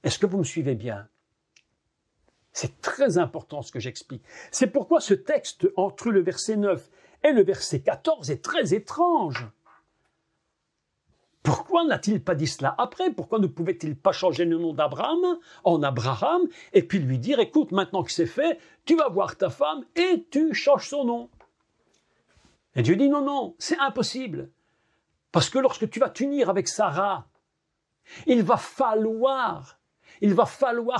Est-ce que vous me suivez bien? C'est très important ce que j'explique. C'est pourquoi ce texte entre le verset 9 et le verset 14 est très étrange. Pourquoi n'a-t-il pas dit cela après? Pourquoi ne pouvait-il pas changer le nom d'Abraham en Abraham et puis lui dire, écoute, maintenant que c'est fait, tu vas voir ta femme et tu changes son nom? Et Dieu dit, non, non, c'est impossible. Parce que lorsque tu vas t'unir avec Sarah, il va falloir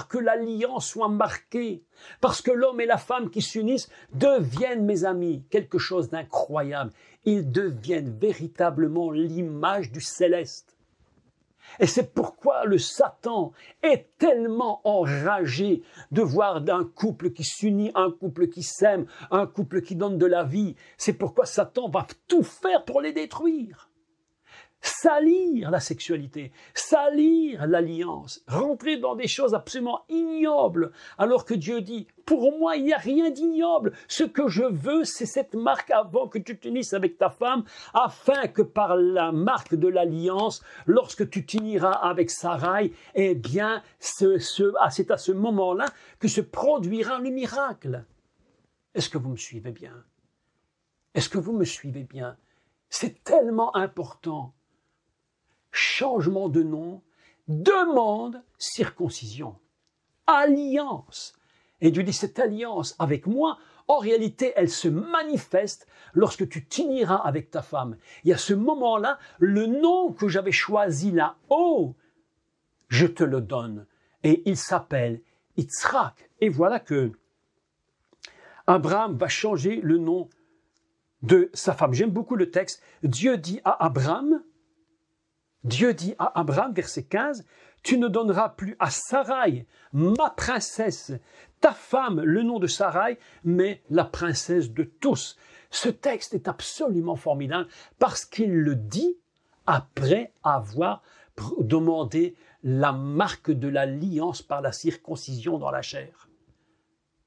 que l'alliance soit marquée, parce que l'homme et la femme qui s'unissent deviennent, mes amis, quelque chose d'incroyable. Ils deviennent véritablement l'image du céleste. Et c'est pourquoi le Satan est tellement enragé de voir d'un couple qui s'unit, un couple qui s'aime, un couple qui donne de la vie. C'est pourquoi Satan va tout faire pour les détruire. Salir la sexualité, salir l'alliance, rentrer dans des choses absolument ignobles, alors que Dieu dit, pour moi, il n'y a rien d'ignoble. Ce que je veux, c'est cette marque avant que tu t'unisses avec ta femme, afin que par la marque de l'alliance, lorsque tu t'uniras avec Sarai, eh bien, c'est à ce moment-là que se produira le miracle. Est-ce que vous me suivez bien? Est-ce que vous me suivez bien? C'est tellement important. Changement de nom, demande circoncision, alliance. Et Dieu dit, cette alliance avec moi, en réalité, elle se manifeste lorsque tu t'uniras avec ta femme. Et à ce moment-là, le nom que j'avais choisi là-haut, je te le donne. Et il s'appelle Yitzhak. Et voilà que Abraham va changer le nom de sa femme. J'aime beaucoup le texte. Dieu dit à Abraham, verset 15, « Tu ne donneras plus à Sarai, ma princesse, ta femme, le nom de Sarai, mais la princesse de tous. » Ce texte est absolument formidable parce qu'il le dit après avoir demandé la marque de l'alliance par la circoncision dans la chair.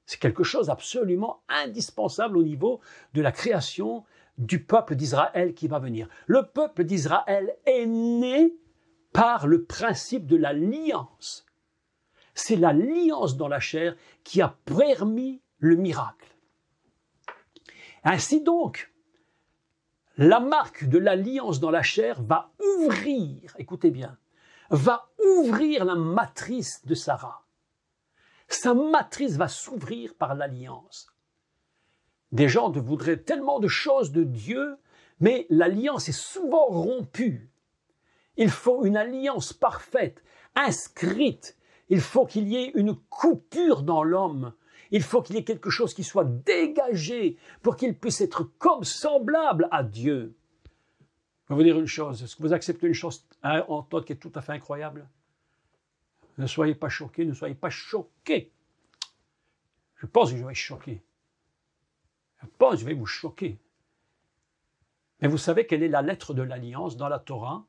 C'est quelque chose d'absolument indispensable au niveau de la création du peuple d'Israël qui va venir. Le peuple d'Israël est né par le principe de l'alliance. C'est l'alliance dans la chair qui a permis le miracle. Ainsi donc, la marque de l'alliance dans la chair va ouvrir, écoutez bien, va ouvrir la matrice de Sarah. Sa matrice va s'ouvrir par l'alliance. Des gens voudraient tellement de choses de Dieu, mais l'alliance est souvent rompue. Il faut une alliance parfaite, inscrite. Il faut qu'il y ait une coupure dans l'homme. Il faut qu'il y ait quelque chose qui soit dégagé pour qu'il puisse être comme semblable à Dieu. Je vais vous dire une chose. Est-ce que vous acceptez une chose en toi qui est tout à fait incroyable? Ne soyez pas choqués, ne soyez pas choqués. Je pense que je vais être choqué. Je pense que je vais vous choquer. Mais vous savez quelle est la lettre de l'alliance dans la Torah?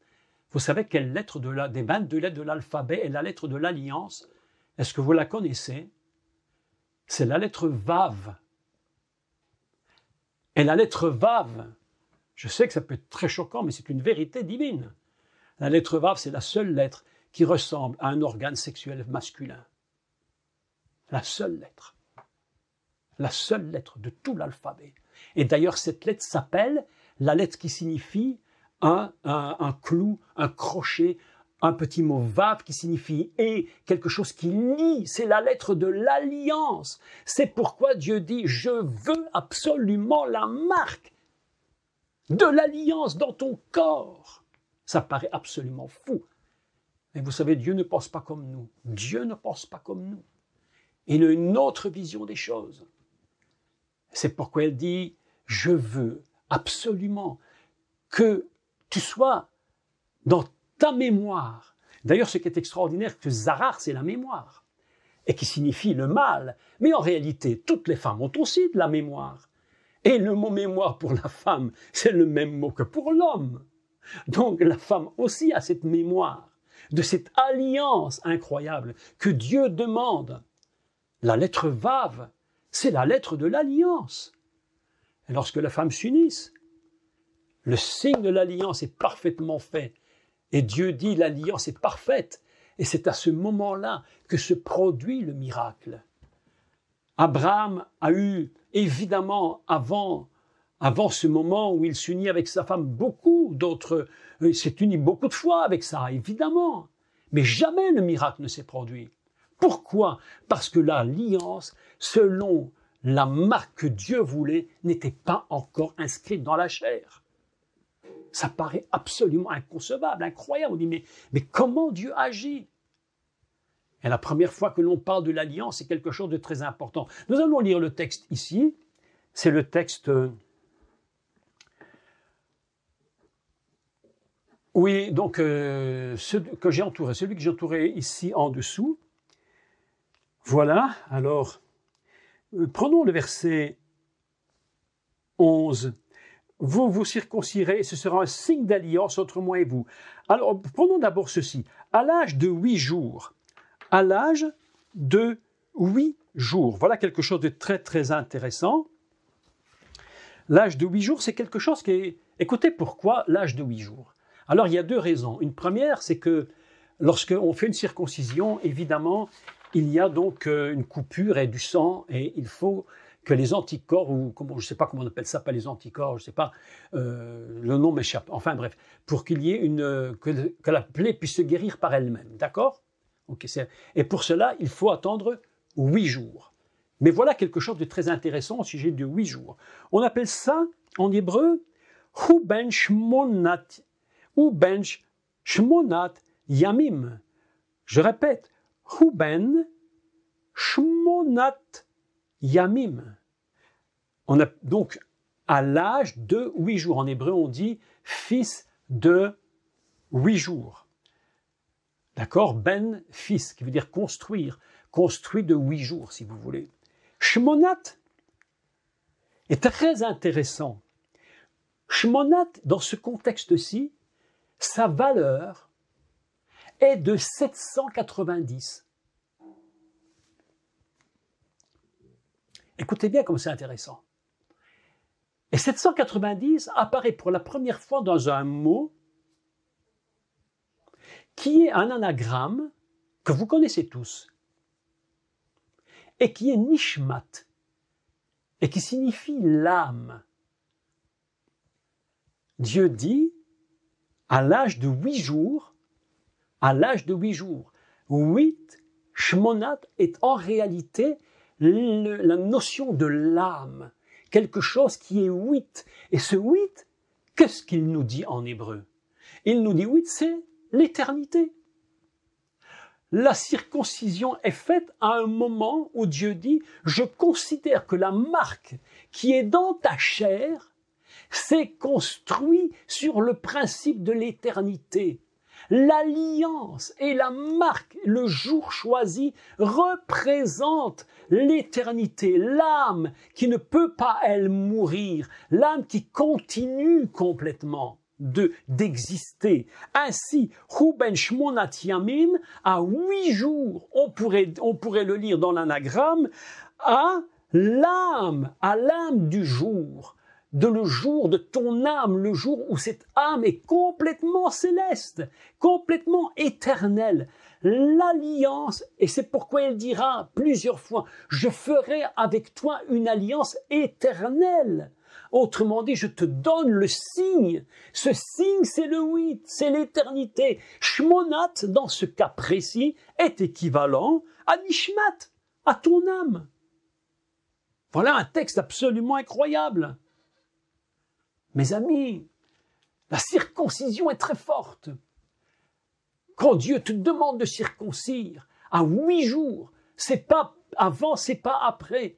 Vous savez quelle lettre des 22 lettres de l'alphabet est la lettre de l'alliance? Est-ce que vous la connaissez? C'est la lettre Vav. Et la lettre Vav, je sais que ça peut être très choquant, mais c'est une vérité divine. La lettre Vav, c'est la seule lettre qui ressemble à un organe sexuel masculin. La seule lettre. La seule lettre de tout l'alphabet. Et d'ailleurs, cette lettre s'appelle la lettre qui signifie un clou, un crochet, un petit mot vav qui signifie et, quelque chose qui lie. C'est la lettre de l'alliance. C'est pourquoi Dieu dit, je veux absolument la marque de l'alliance dans ton corps. Ça paraît absolument fou. Mais vous savez, Dieu ne pense pas comme nous. Dieu ne pense pas comme nous. Il a une autre vision des choses. C'est pourquoi elle dit, je veux absolument que tu sois dans ta mémoire. D'ailleurs, ce qui est extraordinaire, que Zarar, c'est la mémoire, et qui signifie le mal. Mais en réalité, toutes les femmes ont aussi de la mémoire. Et le mot mémoire pour la femme, c'est le même mot que pour l'homme. Donc la femme aussi a cette mémoire, de cette alliance incroyable que Dieu demande. La lettre Vav, c'est la lettre de l'alliance. Et lorsque la femme s'unisse, le signe de l'alliance est parfaitement fait. Et Dieu dit l'alliance est parfaite. Et c'est à ce moment-là que se produit le miracle. Abraham a eu, évidemment, avant ce moment où il s'unit avec sa femme, beaucoup d'autres, il s'est uni beaucoup de fois avec ça, évidemment. Mais jamais le miracle ne s'est produit. Pourquoi? Parce que l'alliance, selon la marque que Dieu voulait, n'était pas encore inscrite dans la chair. Ça paraît absolument inconcevable, incroyable. On dit, mais comment Dieu agit? Et la première fois que l'on parle de l'alliance, c'est quelque chose de très important. Nous allons lire le texte ici. C'est le texte... Oui, donc, celui que j'ai entouré ici en dessous. Voilà, alors, prenons le verset 11. Vous vous circoncirez et ce sera un signe d'alliance entre moi et vous. Alors, prenons d'abord ceci. À l'âge de 8 jours, à l'âge de 8 jours, voilà quelque chose de très, très intéressant. L'âge de 8 jours, c'est quelque chose qui est... Écoutez, pourquoi l'âge de 8 jours? Alors, il y a deux raisons. Une première, c'est que lorsqu'on fait une circoncision, évidemment, il y a donc une coupure et du sang, et il faut que les anticorps, ou je ne sais pas comment on appelle ça, pas les anticorps, je ne sais pas, le nom m'échappe. Enfin bref, pour qu'il y ait que la plaie puisse se guérir par elle-même, d'accord? Okay, et pour cela, il faut attendre 8 jours. Mais voilà quelque chose de très intéressant au sujet de 8 jours. On appelle ça, en hébreu, Hu ben shmonat yamim. Je répète, Hu ben shmonat yamim. On a donc à l'âge de 8 jours. En hébreu, on dit fils de 8 jours. D'accord? Ben, fils, qui veut dire construire. Construit de 8 jours, si vous voulez. Shmonat est très intéressant. Shmonat, dans ce contexte-ci, sa valeur est de 790. Écoutez bien comme c'est intéressant. Et 790 apparaît pour la première fois dans un mot qui est un anagramme que vous connaissez tous et qui est nishmat et qui signifie l'âme. Dieu dit, à l'âge de 8 jours, 8, shmonat est en réalité la notion de l'âme, quelque chose qui est 8. Et ce 8, qu'est-ce qu'il nous dit en hébreu? Il nous dit 8, c'est l'éternité. La circoncision est faite à un moment où Dieu dit « Je considère que la marque qui est dans ta chair s'est construite sur le principe de l'éternité. » L'alliance et la marque, le jour choisi, représentent l'éternité, l'âme qui ne peut pas, elle, mourir, l'âme qui continue complètement d'exister. Ainsi, Hu ben shmonat yamim, à 8 jours, on pourrait le lire dans l'anagramme, à l'âme du jour. Le jour de ton âme, le jour où cette âme est complètement céleste, complètement éternelle. L'alliance, et c'est pourquoi il dira plusieurs fois, je ferai avec toi une alliance éternelle. Autrement dit, je te donne le signe. Ce signe, c'est le 8, c'est l'éternité. Shmonat, dans ce cas précis, est équivalent à Nishmat, à ton âme. Voilà un texte absolument incroyable. Mes amis, la circoncision est très forte. Quand Dieu te demande de circoncire à 8 jours, c'est pas avant, c'est pas après.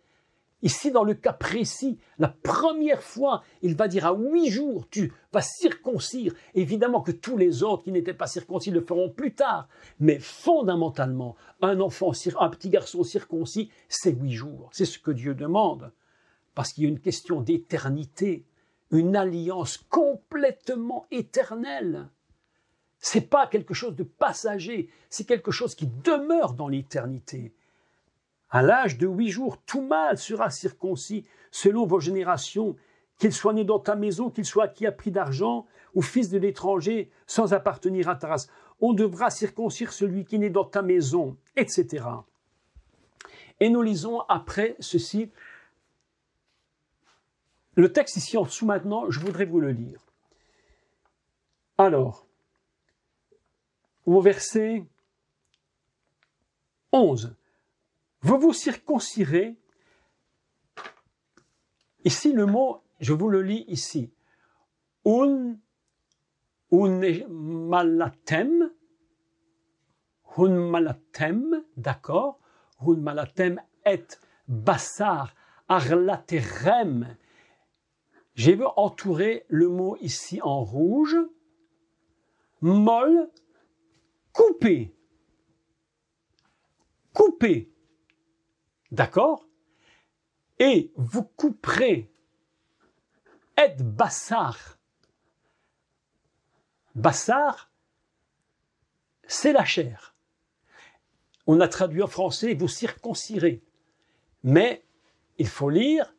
Ici, dans le cas précis, la première fois, il va dire à 8 jours, tu vas circoncire. Évidemment que tous les autres qui n'étaient pas circoncis le feront plus tard. Mais fondamentalement, un petit garçon circoncis, c'est 8 jours. C'est ce que Dieu demande. Parce qu'il y a une question d'éternité. Une alliance complètement éternelle. C'est pas quelque chose de passager, c'est quelque chose qui demeure dans l'éternité. À l'âge de 8 jours, tout mâle sera circoncis selon vos générations, qu'il soit né dans ta maison, qu'il soit acquis à prix d'argent, ou fils de l'étranger, sans appartenir à ta race. On devra circoncire celui qui est né dans ta maison, etc. Et nous lisons après ceci. Le texte ici en dessous maintenant, je voudrais vous le lire. Alors, au verset 11, vous vous circoncirez. Ici, le mot, je vous le lis ici. Malatem, d'accord. Malatem et bassar arlaterem. J'ai vu entourer le mot ici en rouge. Mol, coupé. Coupé. D'accord? Et vous couperez et bassar. Bassar, c'est la chair. On a traduit en français, vous circoncirez. Mais il faut lire,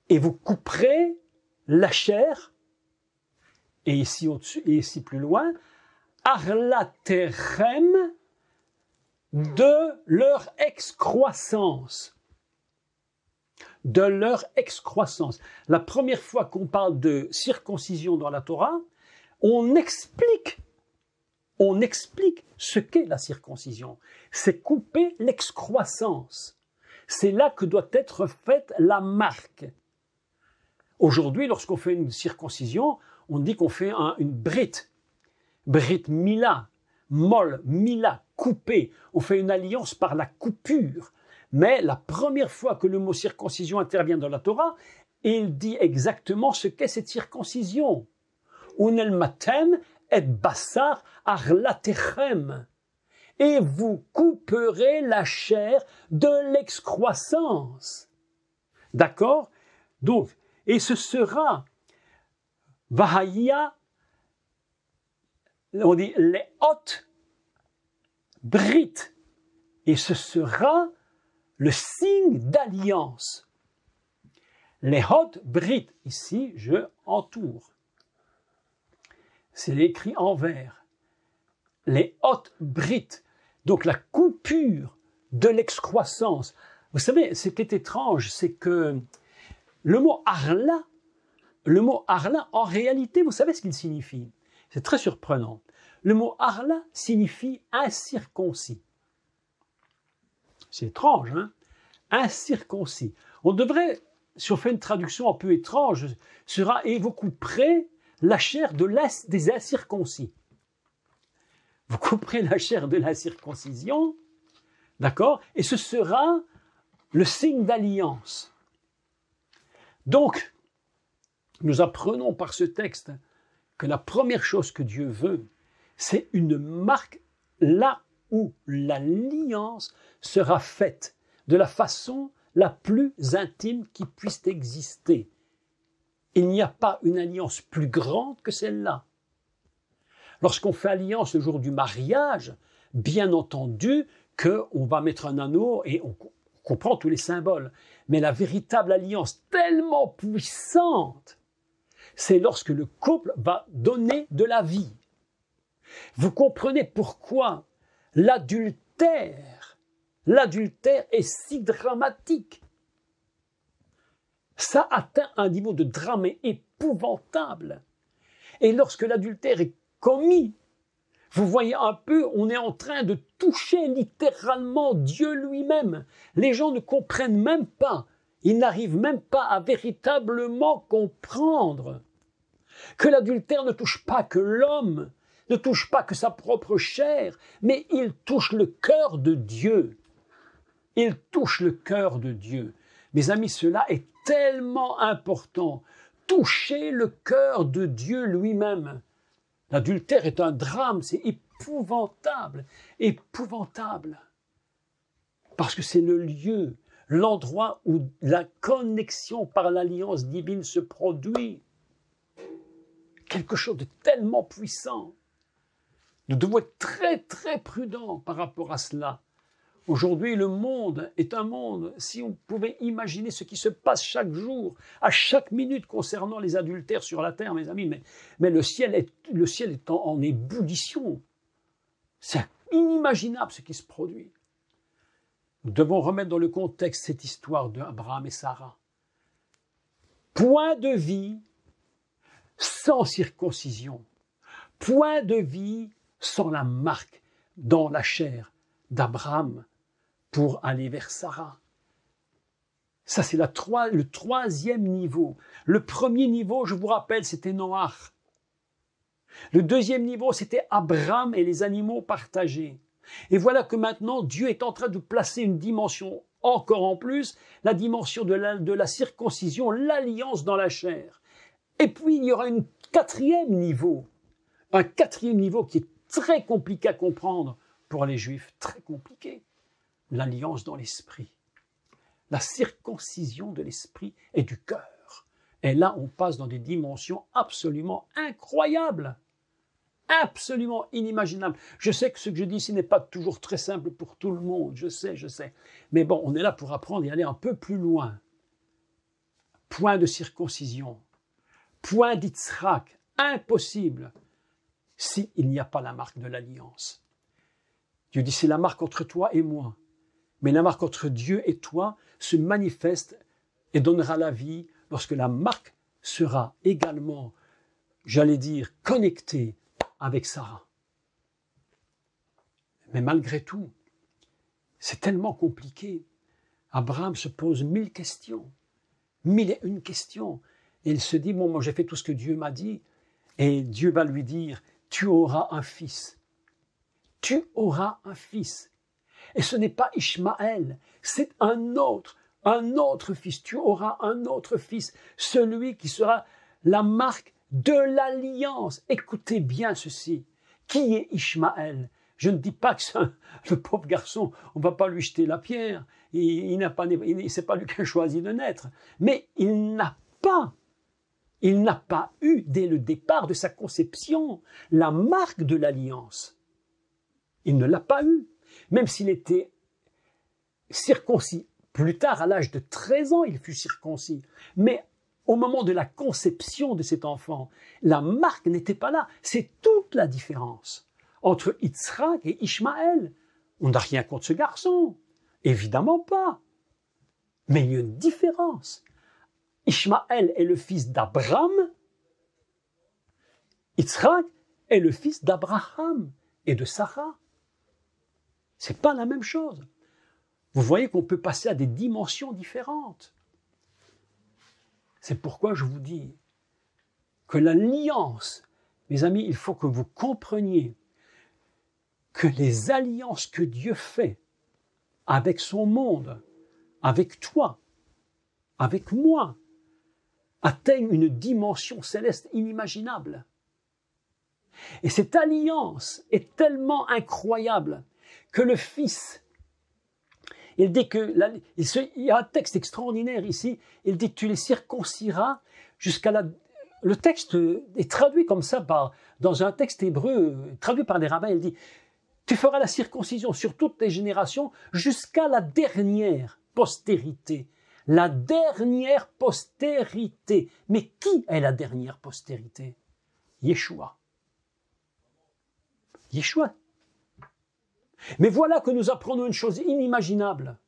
et vous couperez la chair, et ici au-dessus, et ici plus loin, arlaterem, de leur excroissance. De leur excroissance. La première fois qu'on parle de circoncision dans la Torah, on explique ce qu'est la circoncision. C'est couper l'excroissance. C'est là que doit être faite la marque. Aujourd'hui, lorsqu'on fait une circoncision, on dit qu'on fait une brit mila, molle, mila, coupé. On fait une alliance par la coupure. Mais la première fois que le mot circoncision intervient dans la Torah, il dit exactement ce qu'est cette circoncision. Unel matem et bassar arlatechem. Et vous couperez la chair de l'excroissance. D'accord? Donc, et ce sera Vahaya, on dit les hautes brit. Et ce sera le signe d'alliance. Les hautes brit, ici je entoure. C'est écrit en vert. Les hautes brit, donc la coupure de l'excroissance. Vous savez, ce qui est étrange, c'est que le mot arla, en réalité, vous savez ce qu'il signifie? C'est très surprenant. Le mot arla signifie incirconcis. C'est étrange, hein? Incirconcis. On devrait, si on fait une traduction un peu étrange, sera « et vous couperez la chair des incirconcis ». Vous couperez la chair de l'incirconcision, d'accord? Et ce sera le signe d'alliance. Donc, nous apprenons par ce texte que la première chose que Dieu veut, c'est une marque là où l'alliance sera faite de la façon la plus intime qui puisse exister. Il n'y a pas une alliance plus grande que celle-là. Lorsqu'on fait alliance le jour du mariage, bien entendu qu'on va mettre un anneau et on comprend tous les symboles. Mais la véritable alliance tellement puissante, c'est lorsque le couple va donner de la vie. Vous comprenez pourquoi l'adultère est si dramatique. Ça atteint un niveau de drame épouvantable. Et lorsque l'adultère est commis, vous voyez un peu, on est en train de toucher littéralement Dieu lui-même. Les gens ne comprennent même pas, ils n'arrivent même pas à véritablement comprendre que l'adultère ne touche pas que l'homme, ne touche pas que sa propre chair, mais il touche le cœur de Dieu. Il touche le cœur de Dieu. Mes amis, cela est tellement important. Toucher le cœur de Dieu lui-même. L'adultère est un drame, c'est épouvantable, épouvantable. Parce que c'est le lieu, l'endroit où la connexion par l'alliance divine se produit. Quelque chose de tellement puissant. Nous devons être très très prudents par rapport à cela. Aujourd'hui, le monde est un monde, si on pouvait imaginer ce qui se passe chaque jour, à chaque minute concernant les adultères sur la terre, mes amis, mais le ciel est en ébullition. C'est inimaginable ce qui se produit. Nous devons remettre dans le contexte cette histoire d'Abraham et Sarah. Point de vie sans circoncision. Point de vie sans la marque dans la chair d'Abraham pour aller vers Sarah. Ça, c'est le troisième niveau. Le premier niveau, je vous rappelle, c'était Noach. Le deuxième niveau, c'était Abraham et les animaux partagés. Et voilà que maintenant, Dieu est en train de placer une dimension encore en plus, la dimension de la circoncision, l'alliance dans la chair. Et puis, il y aura un quatrième niveau qui est très compliqué à comprendre pour les Juifs, très compliqué. L'alliance dans l'esprit. La circoncision de l'esprit et du cœur. Et là, on passe dans des dimensions absolument incroyables. Absolument inimaginable. Je sais que ce que je dis ici n'est pas toujours très simple pour tout le monde, je sais. Mais bon, on est là pour apprendre et aller un peu plus loin. Point de circoncision, point d'Yitzhak, impossible, s'il n'y a pas la marque de l'alliance. Dieu dit, c'est la marque entre toi et moi. Mais la marque entre Dieu et toi se manifeste et donnera la vie lorsque la marque sera également, j'allais dire, connectée avec Sarah. Mais malgré tout, c'est tellement compliqué. Abraham se pose 1000 questions, 1001 questions. Et il se dit, bon, moi j'ai fait tout ce que Dieu m'a dit. Et Dieu va lui dire, tu auras un fils. Tu auras un fils. Et ce n'est pas Ishmaël, c'est un autre fils. Tu auras un autre fils, celui qui sera la marque de l'alliance. Écoutez bien ceci. Qui est Ishmaël? Je ne dis pas que le pauvre garçon, on ne va pas lui jeter la pierre. C'est pas lui qui a choisi de naître. Mais il n'a pas eu, dès le départ de sa conception, la marque de l'alliance. Il ne l'a pas eu. Même s'il était circoncis. Plus tard, à l'âge de 13 ans, il fut circoncis. Mais au moment de la conception de cet enfant, la marque n'était pas là. C'est toute la différence entre Yitzhak et Ishmaël. On n'a rien contre ce garçon. Évidemment pas. Mais il y a une différence. Ishmaël est le fils d'Abraham. Yitzhak est le fils d'Abraham et de Sarah. C'est pas la même chose. Vous voyez qu'on peut passer à des dimensions différentes. C'est pourquoi je vous dis que l'alliance, mes amis, il faut que vous compreniez que les alliances que Dieu fait avec son monde, avec toi, avec moi, atteignent une dimension céleste inimaginable. Et cette alliance est tellement incroyable que le Fils, il dit il y a un texte extraordinaire ici, il dit tu les circonciras jusqu'à la... Le texte est traduit comme ça dans un texte hébreu, traduit par des rabbins, il dit tu feras la circoncision sur toutes les générations jusqu'à la dernière postérité. La dernière postérité. Mais qui est la dernière postérité? Yeshua. Yeshua. Mais voilà que nous apprenons une chose inimaginable.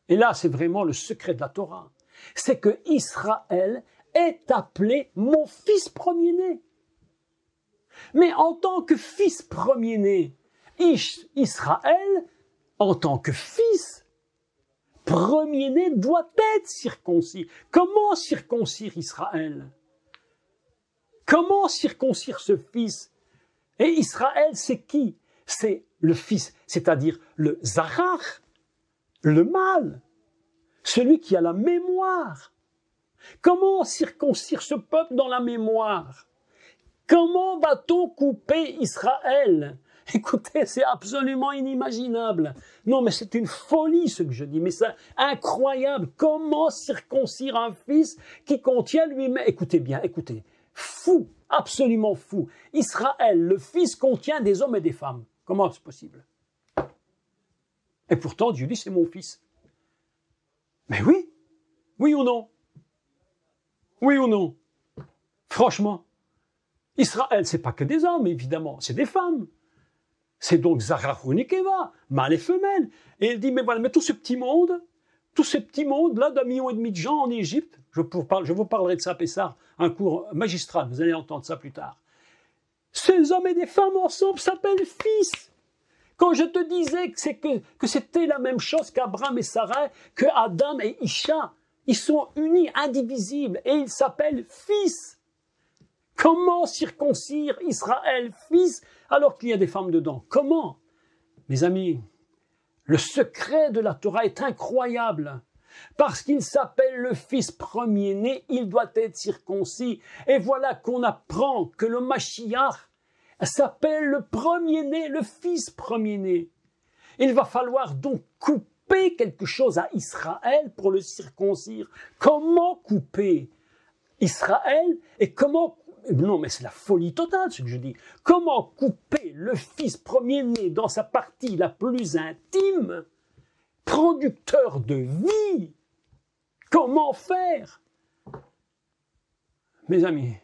Et là, c'est vraiment le secret de la Torah. C'est que Israël est appelé mon fils premier-né. Mais en tant que fils premier-né, Israël, en tant que fils premier-né, doit être circoncis. Comment circoncire Israël? Comment circoncire ce fils? Et Israël, c'est qui? C'est le fils, c'est-à-dire le Zachar, le mâle, celui qui a la mémoire. Comment circoncire ce peuple dans la mémoire? Comment va-t-on couper Israël? Écoutez, c'est absolument inimaginable. Non, mais c'est une folie ce que je dis, mais c'est incroyable. Comment circoncire un fils qui contient lui-même... Écoutez bien, écoutez. Fou, absolument fou. Israël, le fils contient des hommes et des femmes. Comment c'est possible? Et pourtant, Dieu dit, c'est mon fils. Mais oui, oui ou non? Oui ou non? Franchement, Israël, c'est pas que des hommes, évidemment, c'est des femmes. C'est donc Zachar et Nekeva, mâle et femelle. Et il dit, mais voilà, mais tout ce petit monde là, d'1,5 million de gens en Égypte, je vous parlerai de ça, Pessar, un cours magistral, vous allez entendre ça plus tard. Ces hommes et des femmes ensemble s'appellent fils. Quand je te disais que c'était la même chose qu'Abraham et Sarah, que Adam et Isha, ils sont unis, indivisibles, et ils s'appellent fils. Comment circoncire Israël fils alors qu'il y a des femmes dedans? Comment? Mes amis, le secret de la Torah est incroyable. Parce qu'il s'appelle le fils premier-né, il doit être circoncis. Et voilà qu'on apprend que le Mashiach s'appelle le premier-né, le fils premier-né. Il va falloir donc couper quelque chose à Israël pour le circoncire. Comment couper Israël et comment... Non, mais c'est la folie totale ce que je dis. Comment couper le fils premier-né dans sa partie la plus intime, producteur de vie? Comment faire? Mes amis,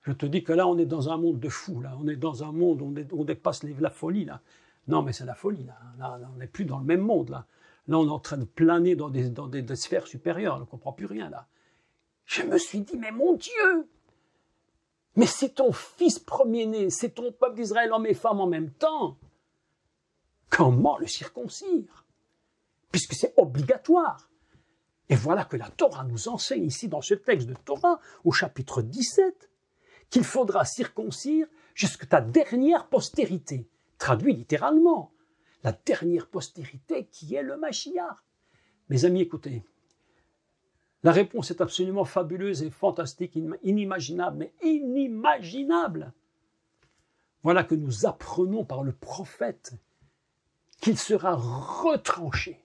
je te dis que là, on est dans un monde de fous. Là. On est dans un monde où on dépasse la folie. Là. Non, mais c'est la folie. Là, on n'est plus dans le même monde. Là, on est en train de planer dans des sphères supérieures. On ne comprend plus rien. Là. Je me suis dit, mais mon Dieu! Mais c'est ton fils premier-né, c'est ton peuple d'Israël, hommes et femmes en même temps. Comment le circoncire? Puisque c'est obligatoire. Et voilà que la Torah nous enseigne ici dans ce texte de Torah, au chapitre 17, qu'il faudra circoncire jusqu'à ta dernière postérité. Traduit littéralement, la dernière postérité qui est le Mashiach. Mes amis, écoutez. La réponse est absolument fabuleuse et fantastique, inimaginable, mais inimaginable. Voilà que nous apprenons par le prophète qu'il sera retranché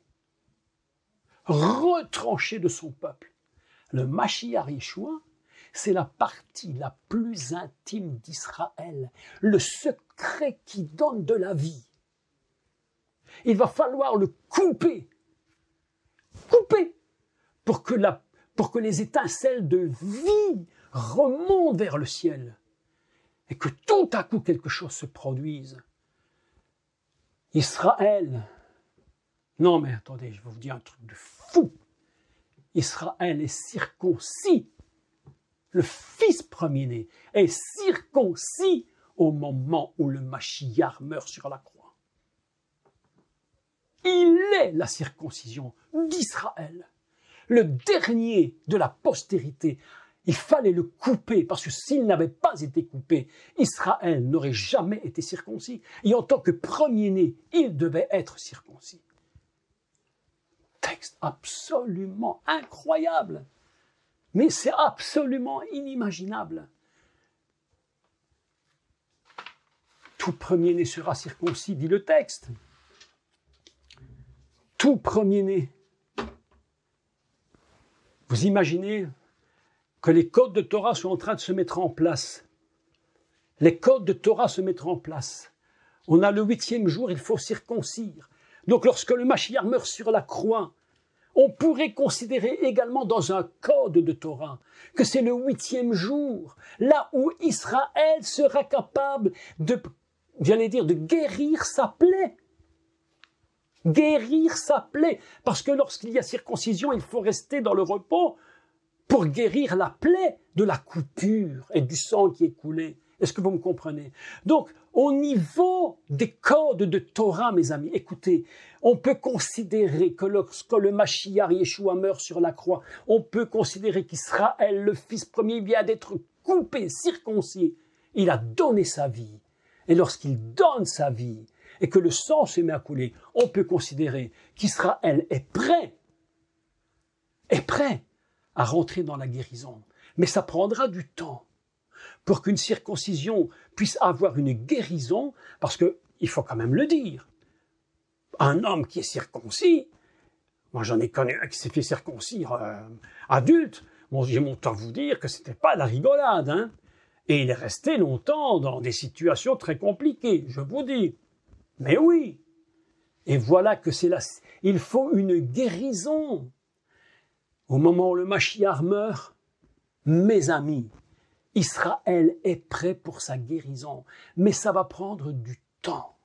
de son peuple. Le Mashiach Yeshua, c'est la partie la plus intime d'Israël, le secret qui donne de la vie. Il va falloir le couper, pour que les étincelles de vie remontent vers le ciel et que tout à coup quelque chose se produise. Israël, non mais attendez, je vais vous dire un truc de fou. Israël est circoncis, le fils premier-né est circoncis au moment où le Mashiach meurt sur la croix. Il est la circoncision d'Israël. Le dernier de la postérité, il fallait le couper, parce que s'il n'avait pas été coupé, Israël n'aurait jamais été circoncis. Et en tant que premier-né, il devait être circoncis. Texte absolument incroyable, mais c'est absolument inimaginable. Tout premier-né sera circoncis, dit le texte. Tout premier-né. Vous imaginez que les codes de Torah sont en train de se mettre en place. Les codes de Torah se mettent en place. On a le 8e jour, il faut circoncire. Donc lorsque le Mashiach meurt sur la croix, on pourrait considérer également dans un code de Torah que c'est le 8e jour, là où Israël sera capable de guérir sa plaie. Guérir sa plaie. Parce que lorsqu'il y a circoncision, il faut rester dans le repos pour guérir la plaie de la coupure et du sang qui est coulé. Est-ce que vous me comprenez? Donc, au niveau des codes de Torah, mes amis, écoutez, on peut considérer que lorsque le Mashiach Yeshua meurt sur la croix, on peut considérer qu'Israël, le fils premier, vient d'être coupé, circoncis. Il a donné sa vie. Et lorsqu'il donne sa vie, et que le sang se met à couler, on peut considérer qu'Israël est prêt à rentrer dans la guérison. Mais ça prendra du temps pour qu'une circoncision puisse avoir une guérison, parce que, il faut quand même le dire, un homme qui est circoncis, moi j'en ai connu un qui s'est fait circoncire adulte, bon, j'ai mon temps à vous dire que c'était pas la rigolade, hein, et il est resté longtemps dans des situations très compliquées, je vous dis. Mais oui, Et voilà que il faut une guérison. Au moment où le Mashiach meurt, mes amis, Israël est prêt pour sa guérison. Mais ça va prendre du temps.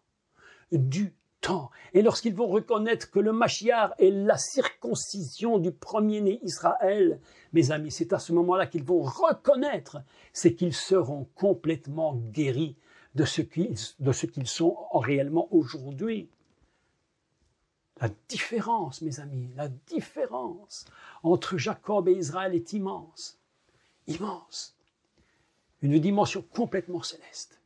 Du temps. Et lorsqu'ils vont reconnaître que le Mashiach est la circoncision du premier-né Israël, mes amis, c'est à ce moment-là qu'ils vont reconnaître, c'est qu'ils seront complètement guéris de ce qu'ils sont réellement aujourd'hui. La différence, mes amis, la différence entre Jacob et Israël est immense. Immense. Une dimension complètement céleste.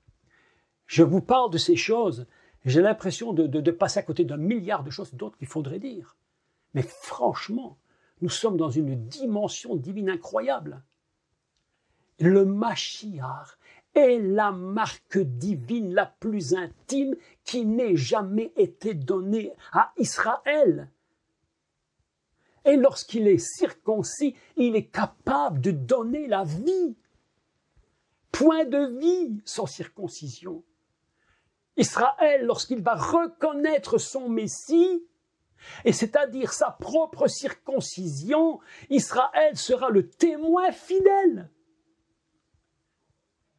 Je vous parle de ces choses, j'ai l'impression de passer à côté d'un milliard de choses d'autres qu'il faudrait dire. Mais franchement, nous sommes dans une dimension divine incroyable. Le Mashiach est la marque divine la plus intime qui n'ait jamais été donnée à Israël. Et lorsqu'il est circoncis, il est capable de donner la vie. Point de vie sans circoncision. Israël, lorsqu'il va reconnaître son Messie, et c'est-à-dire sa propre circoncision, Israël sera le témoin fidèle.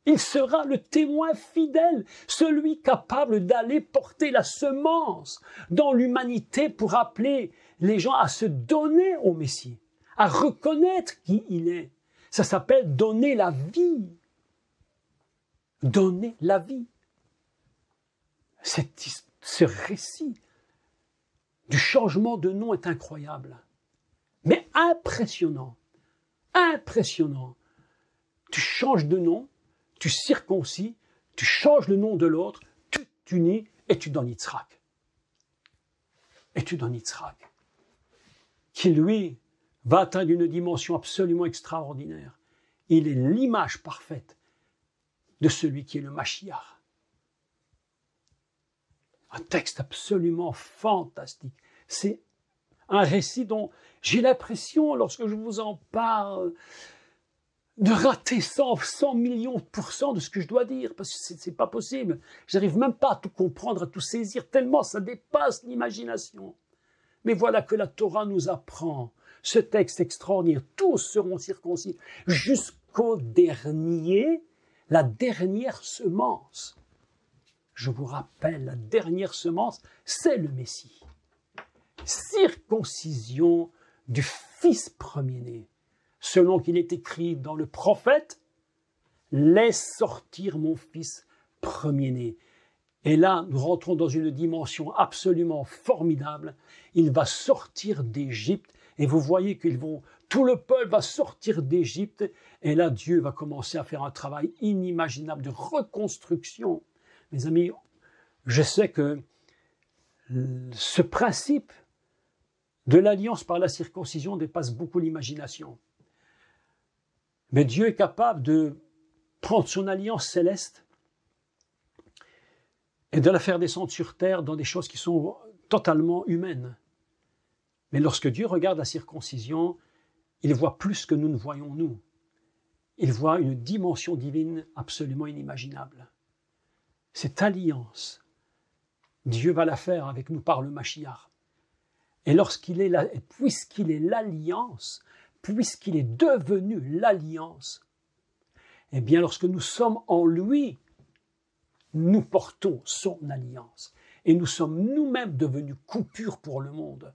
Il sera le témoin fidèle, celui capable d'aller porter la semence dans l'humanité pour appeler les gens à se donner au Messie, à reconnaître qui il est. Ça s'appelle donner la vie. Donner la vie. Ce récit du changement de nom est incroyable, mais impressionnant. Impressionnant. Tu changes de nom, tu circoncis, tu changes le nom de l'autre, tu t'unis et tu donnes Yitzhak. Et tu donnes Yitzhak, qui lui va atteindre une dimension absolument extraordinaire. Il est l'image parfaite de celui qui est le Mashiach. Un texte absolument fantastique. C'est un récit dont j'ai l'impression, lorsque je vous en parle, de rater 100 millions % de ce que je dois dire, parce que c'est pas possible. J'arrive même pas à tout comprendre, à tout saisir, tellement ça dépasse l'imagination. Mais voilà que la Torah nous apprend ce texte extraordinaire. Tous seront circoncis jusqu'au dernier, la dernière semence. Je vous rappelle, la dernière semence, c'est le Messie. Circoncision du fils premier-né. Selon qu'il est écrit dans le prophète, « Laisse sortir mon fils premier-né ». Et là, nous rentrons dans une dimension absolument formidable. Il va sortir d'Égypte, et vous voyez tout le peuple va sortir d'Égypte, et là, Dieu va commencer à faire un travail inimaginable de reconstruction. Mes amis, je sais que ce principe de l'alliance par la circoncision dépasse beaucoup l'imagination. Mais Dieu est capable de prendre son alliance céleste et de la faire descendre sur terre dans des choses qui sont totalement humaines. Mais lorsque Dieu regarde la circoncision, il voit plus que nous ne voyons nous. Il voit une dimension divine absolument inimaginable. Cette alliance, Dieu va la faire avec nous par le Mashiach. Et puisqu'il est l'alliance, puisqu'il est devenu l'alliance, eh bien, lorsque nous sommes en lui, nous portons son alliance. Et nous sommes nous-mêmes devenus coupures pour le monde.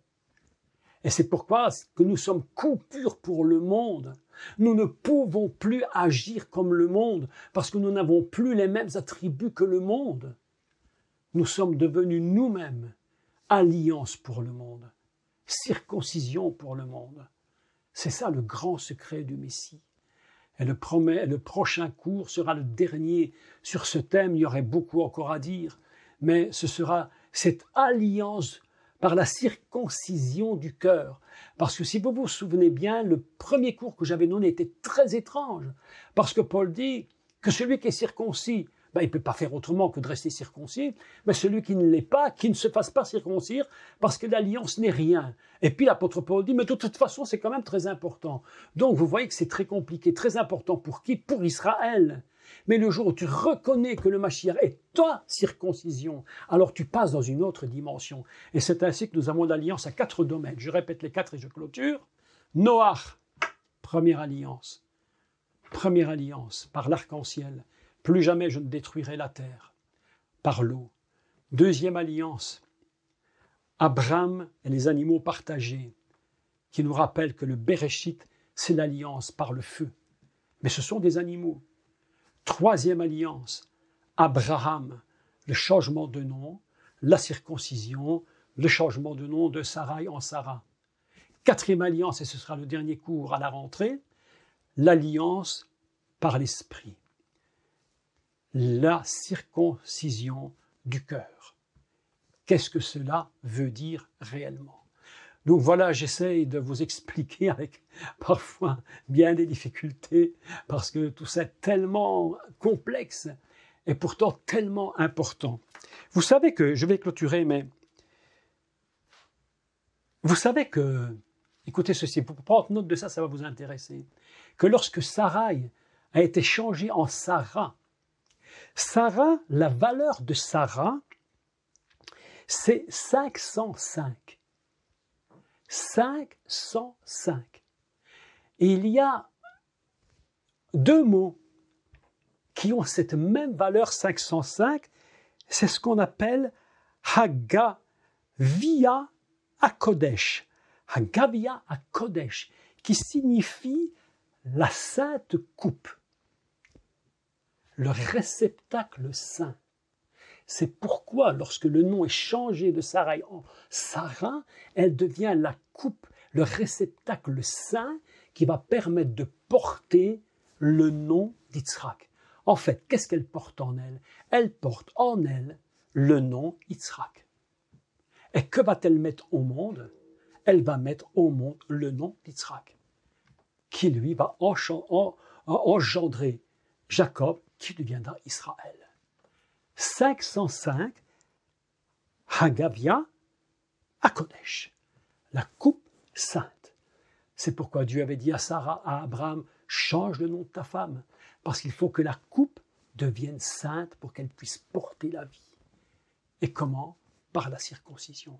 Et c'est pourquoi que nous sommes coupures pour le monde. Nous ne pouvons plus agir comme le monde parce que nous n'avons plus les mêmes attributs que le monde. Nous sommes devenus nous-mêmes alliance pour le monde, circoncision pour le monde. C'est ça le grand secret du Messie. Et le prochain cours sera le dernier sur ce thème. Il y aurait beaucoup encore à dire, mais ce sera cette alliance par la circoncision du cœur. Parce que si vous vous souvenez bien, le premier cours que j'avais donné était très étrange. Parce que Paul dit que celui qui est circoncis, il ne peut pas faire autrement que de rester circoncis, mais celui qui ne l'est pas, qui ne se fasse pas circoncire, parce que l'alliance n'est rien. Et puis l'apôtre Paul dit, mais de toute façon, c'est quand même très important. Donc vous voyez que c'est très compliqué, très important pour qui? Pour Israël. Mais le jour où tu reconnais que le Mashiach est ta circoncision, alors tu passes dans une autre dimension. Et c'est ainsi que nous avons l'alliance à 4 domaines. Je répète les 4 et je clôture. Noach, première alliance. Première alliance par l'arc-en-ciel. Plus jamais je ne détruirai la terre. Par l'eau. Deuxième alliance. Abraham et les animaux partagés, qui nous rappellent que le Bereshit, c'est l'alliance par le feu. Mais ce sont des animaux. Troisième alliance, Abraham, le changement de nom, la circoncision, le changement de nom de Sarai en Sarah. Quatrième alliance, et ce sera le dernier cours à la rentrée, l'alliance par l'esprit. La circoncision du cœur. Qu'est-ce que cela veut dire réellement? Donc voilà, j'essaye de vous expliquer avec parfois bien des difficultés, parce que tout ça est tellement complexe et pourtant tellement important. Vous savez que, je vais clôturer, mais vous savez que, écoutez ceci, pour prendre note de ça, ça va vous intéresser, que lorsque Sarai a été changée en Sarah, la valeur de Sarah, c'est 505. 505. Et il y a 2 mots qui ont cette même valeur 505. C'est ce qu'on appelle Hagavia HaKodesh. Hagavia HaKodesh, qui signifie la sainte coupe, le réceptacle saint. C'est pourquoi, lorsque le nom est changé de Sarai en Sarah, elle devient la coupe, le réceptacle saint qui va permettre de porter le nom d'Yitzhak. En fait, qu'est-ce qu'elle porte en elle? Elle porte en elle le nom Yitzhak. Et que va-t-elle mettre au monde? Elle va mettre au monde le nom d'Yitzhak, qui lui va engendrer Jacob, qui deviendra Israël. 505, Hagavia HaKodesh, la coupe sainte. C'est pourquoi Dieu avait dit à Sarah, à Abraham, change le nom de ta femme, parce qu'il faut que la coupe devienne sainte pour qu'elle puisse porter la vie. Et comment? Par la circoncision.